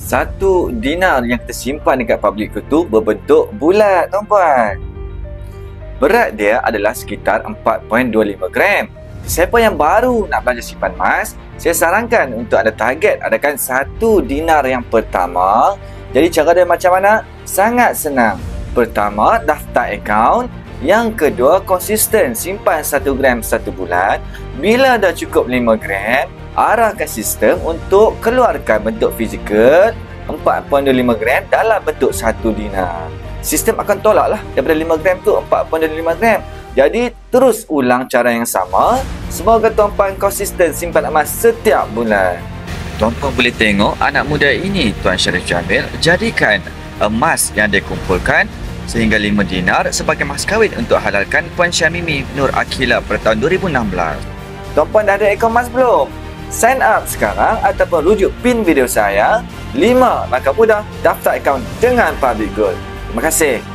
Satu dinar yang tersimpan dekat public gold tu berbentuk bulat, tuan-puan. Berat dia adalah sekitar 4.25 gram. Siapa yang baru nak belajar simpan emas, saya sarankan untuk anda target adakan satu dinar yang pertama. Jadi cara dia macam mana? Sangat senang. Pertama, daftar akaun. Yang kedua, konsisten simpan 1 gram satu bulan. Bila dah cukup 5 gram, arahkan sistem untuk keluarkan bentuk fizikal 4.25 gram dalam bentuk 1 dinar. Sistem akan tolaklah daripada 5 gram tu 4.25 gram. Jadi terus ulang cara yang sama. Semoga tuan-puan konsisten simpan emas setiap bulan. Tuan-puan boleh tengok anak muda ini, Tuan Syarif Jamil, jadikan emas yang dia kumpulkan sehingga 5 dinar sebagai mas kahwin untuk halalkan Puan Syamimi Nur Akila pada tahun 2016. Tuan-puan dah ada akaun emas belum? Sign up sekarang ataupun rujuk pin video saya. 5 langkah mudah daftar akaun dengan Public Gold. Terima kasih.